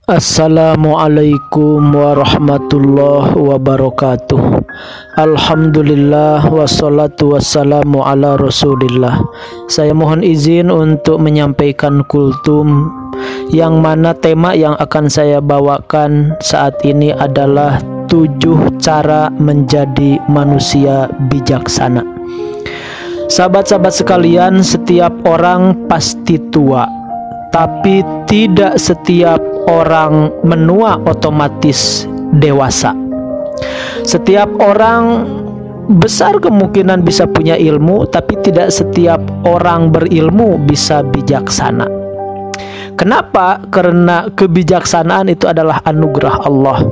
Assalamualaikum warahmatullahi wabarakatuh. Alhamdulillah wassalatu wassalamu ala rasulillah. Saya mohon izin untuk menyampaikan kultum, yang mana tema yang akan saya bawakan saat ini adalah 7 cara menjadi manusia bijaksana. Sahabat-sahabat sekalian, setiap orang pasti tua, tapi tidak setiap orang menua otomatis dewasa. Setiap orang besar kemungkinan bisa punya ilmu, tapi tidak setiap orang berilmu bisa bijaksana. Kenapa? Karena kebijaksanaan itu adalah anugerah Allah.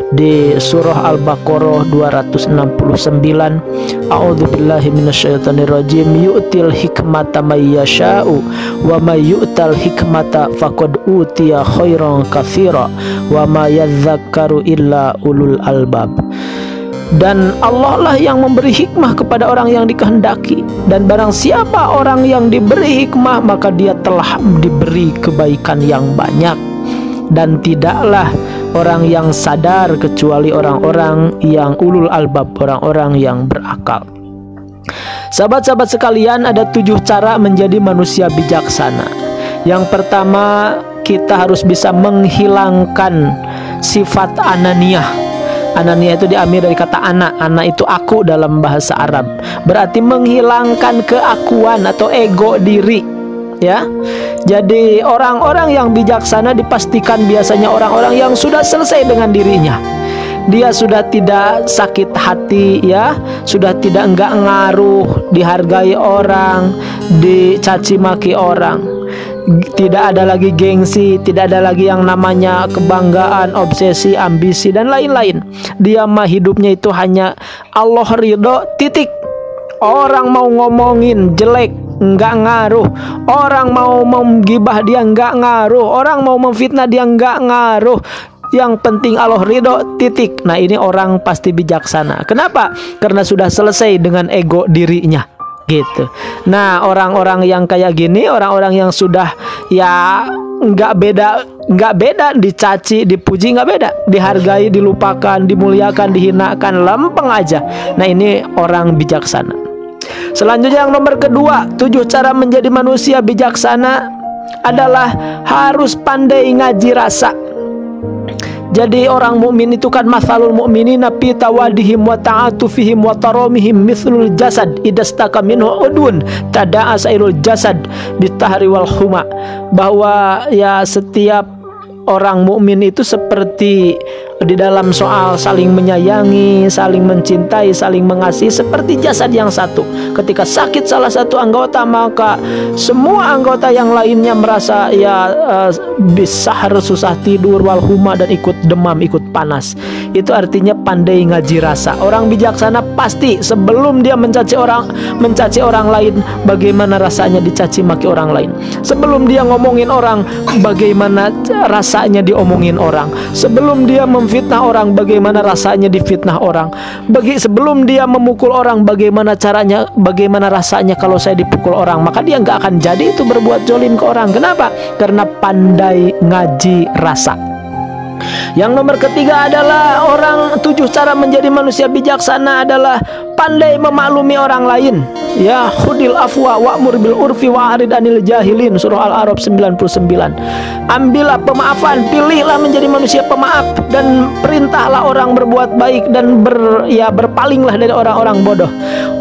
Di surah Al-Baqarah 269, A'udzubillahi minasyaitonirrajim, yu'til hikmata may yasha'u wa may yu'tal hikmata faqad utiya khairan katsira wa ma yadhakkaru illa ulul albab. Dan Allah lah yang memberi hikmah kepada orang yang dikehendaki, dan barang siapa orang yang diberi hikmah maka dia telah diberi kebaikan yang banyak. Dan tidaklah orang yang sadar kecuali orang-orang yang ulul albab, orang-orang yang berakal. Sahabat-sahabat sekalian, ada 7 cara menjadi manusia bijaksana. Yang pertama, kita harus bisa menghilangkan sifat ananiah. Anania itu diambil dari kata ana. Ana itu aku dalam bahasa Arab. Berarti menghilangkan keakuan atau ego diri, ya. Jadi orang-orang yang bijaksana dipastikan biasanya orang-orang yang sudah selesai dengan dirinya. Dia sudah tidak sakit hati, ya, sudah tidak enggak ngaruh dihargai orang, dicaci maki orang. Tidak ada lagi gengsi, tidak ada lagi yang namanya kebanggaan, obsesi, ambisi, dan lain-lain. Dia mah hidupnya itu hanya Allah ridho, titik. Orang mau ngomongin jelek nggak ngaruh, orang mau menggibah dia nggak ngaruh, orang mau memfitnah dia nggak ngaruh. Yang penting Allah ridho, titik. Nah, ini orang pasti bijaksana. Kenapa? Karena sudah selesai dengan ego dirinya, gitu. Nah, orang-orang yang kayak gini, orang-orang yang sudah ya nggak beda dicaci, dipuji nggak beda, dihargai, dilupakan, dimuliakan, dihinakan, lempeng aja. Nah, ini orang bijaksana. Selanjutnya yang nomor kedua, 7 cara menjadi manusia bijaksana adalah harus pandai ngaji rasa. Jadi orang mukmin itu kan mathalul mu'minina fi tawadihim wa ta'atufihim wa taramihim mithlul jasad idastaka minhu udun tada'a sairul jasad bitahri wal huma. Bahwa ya setiap orang mukmin itu seperti di dalam soal saling menyayangi, saling mencintai, saling mengasihi, seperti jasad yang satu. Ketika sakit salah satu anggota, maka semua anggota yang lainnya merasa bisa susah tidur, wal huma, dan ikut demam, ikut panas. Itu artinya pandai ngaji rasa. Orang bijaksana pasti sebelum dia mencaci orang lain, bagaimana rasanya dicaci maki orang lain. Sebelum dia ngomongin orang, bagaimana rasanya diomongin orang. Sebelum dia memfitnah orang, bagaimana rasanya difitnah orang. Sebelum dia memukul orang, bagaimana rasanya kalau saya dipukul orang. Maka dia nggak akan jadi itu berbuat zolim ke orang. Kenapa? Karena pandai ngaji rasa. Yang nomor ketiga adalah 7 cara menjadi manusia bijaksana adalah pandai memaklumi orang lain. Ya, khudil afwa wa'mur bil urfi wa'arid anil jahilin, surah Al-A'raf 99. Ambillah pemaafan, pilihlah menjadi manusia pemaaf, dan perintahlah orang berbuat baik, dan berpalinglah dari orang-orang bodoh.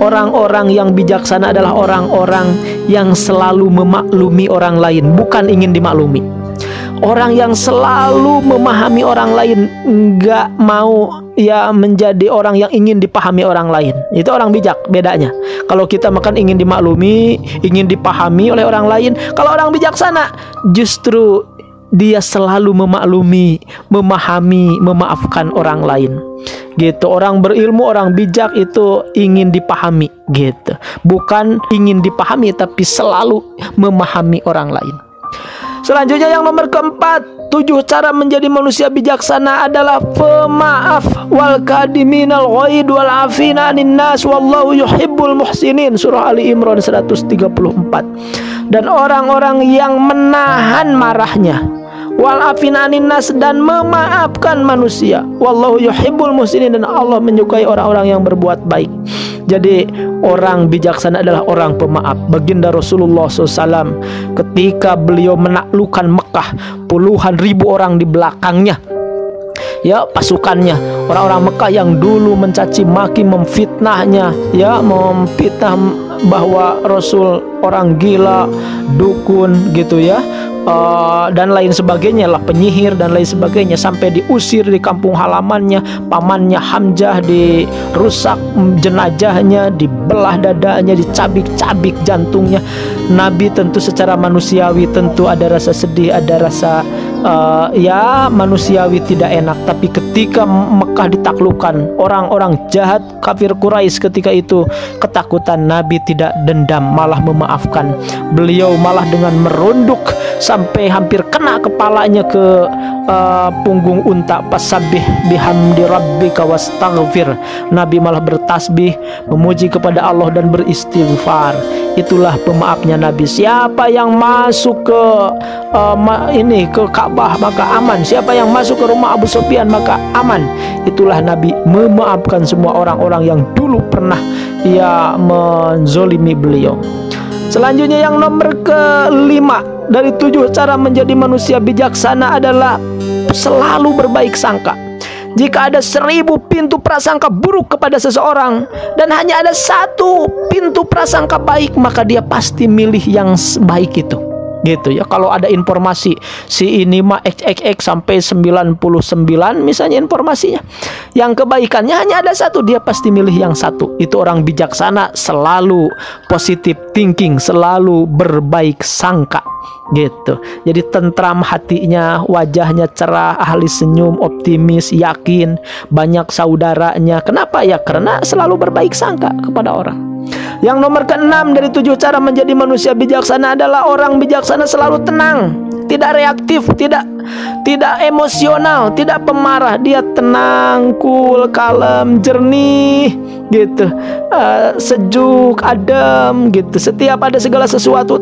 Orang-orang yang bijaksana adalah orang-orang yang selalu memaklumi orang lain, bukan ingin dimaklumi. Orang yang selalu memahami orang lain, nggak mau menjadi orang yang ingin dipahami orang lain. Itu orang bijak, bedanya. Kalau kita makan ingin dimaklumi, ingin dipahami oleh orang lain. Kalau orang bijaksana justru dia selalu memaklumi, memahami, memaafkan orang lain, gitu. Orang berilmu, orang bijak itu ingin dipahami, gitu. Bukan ingin dipahami, tapi selalu memahami orang lain. Selanjutnya yang nomor keempat, 7 cara menjadi manusia bijaksana adalah pemaaf, wal kadiminal ghaid wal afina anin nas wallahu yuhibbul muhsinin, surah Ali Imran 134. Dan orang-orang yang menahan marahnya, wal afina anin nas, dan memaafkan manusia. Wallahu yuhibbul muhsinin, dan Allah menyukai orang-orang yang berbuat baik. Jadi orang bijaksana adalah orang pemaaf. Baginda Rasulullah SAW ketika beliau menaklukkan Mekah, puluhan ribu orang di belakangnya, ya, pasukannya, orang-orang Mekah yang dulu mencaci maki, memfitnahnya, ya, memfitnah bahwa Rasul orang gila, dukun gitu ya, dan lain sebagainya lah, penyihir dan lain sebagainya, sampai diusir di kampung halamannya. Pamannya Hamzah dirusak jenazahnya, dibelah dadanya, dicabik-cabik jantungnya. Nabi tentu secara manusiawi tentu ada rasa sedih, ada rasa ya manusiawi tidak enak. Tapi ketika Mekah ditaklukkan, orang-orang jahat kafir Quraisy ketika itu ketakutan, Nabi tidak dendam, malah memaafkan. Beliau malah dengan merunduk sampai hampir kena kepalanya ke punggung unta, pasabih bihamdi rabbika wastaghfir. Nabi malah bertasbih, memuji kepada Allah dan beristighfar. Itulah pemaafnya Nabi. Siapa yang masuk ke ke Ka'bah maka aman. Siapa yang masuk ke rumah Abu Sufyan maka aman. Itulah Nabi memaafkan semua orang-orang yang dulu pernah menzolimi beliau. Selanjutnya yang nomor kelima dari 7 cara menjadi manusia bijaksana adalah selalu berbaik sangka. Jika ada 1000 pintu prasangka buruk kepada seseorang dan hanya ada 1 pintu prasangka baik, maka dia pasti milih yang baik itu. Gitu ya. Kalau ada informasi si ini mah XXX sampai 99 misalnya informasinya, yang kebaikannya hanya ada 1, dia pasti milih yang 1. Itu orang bijaksana, selalu positive thinking, selalu berbaik sangka gitu. Jadi tentram hatinya, wajahnya cerah, ahli senyum, optimis, yakin, banyak saudaranya. Kenapa ya? Karena selalu berbaik sangka kepada orang. Yang nomor ke-6 dari 7 cara menjadi manusia bijaksana adalah orang bijaksana selalu tenang, tidak reaktif, tidak emosional, tidak pemarah. Dia tenang, cool, kalem, jernih gitu, sejuk, adem gitu. Setiap ada segala sesuatu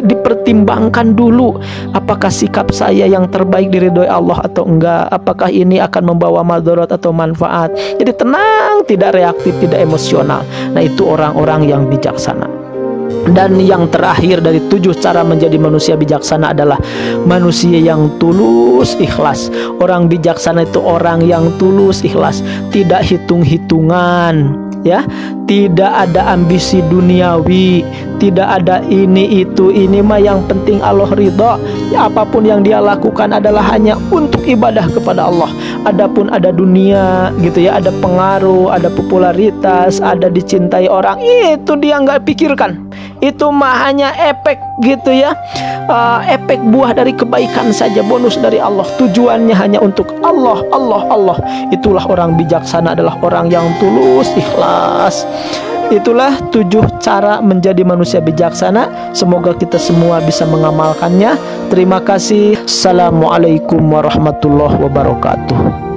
dipertimbangkan dulu, apakah sikap saya yang terbaik diridhoi Allah atau enggak, apakah ini akan membawa madarat atau manfaat. Jadi tenang, tidak reaktif, tidak emosional. Nah, itu orang-orang yang bijaksana. Dan yang terakhir dari 7 cara menjadi manusia bijaksana adalah manusia yang tulus, ikhlas. Orang bijaksana itu orang yang tulus, ikhlas, tidak hitung-hitungan, ya, tidak ada ambisi duniawi, tidak ada ini itu, ini mah yang penting Allah ridha. Ya, apapun yang dia lakukan adalah hanya untuk ibadah kepada Allah. Adapun ada dunia gitu ya, ada pengaruh, ada popularitas, ada dicintai orang, itu dia nggak pikirkan. Itu mah hanya efek gitu ya, efek buah dari kebaikan saja, bonus dari Allah. Tujuannya hanya untuk Allah, Allah, Allah. Itulah orang bijaksana, adalah orang yang tulus, ikhlas. Itulah 7 cara menjadi manusia bijaksana. Semoga kita semua bisa mengamalkannya. Terima kasih. Assalamualaikum warahmatullahi wabarakatuh.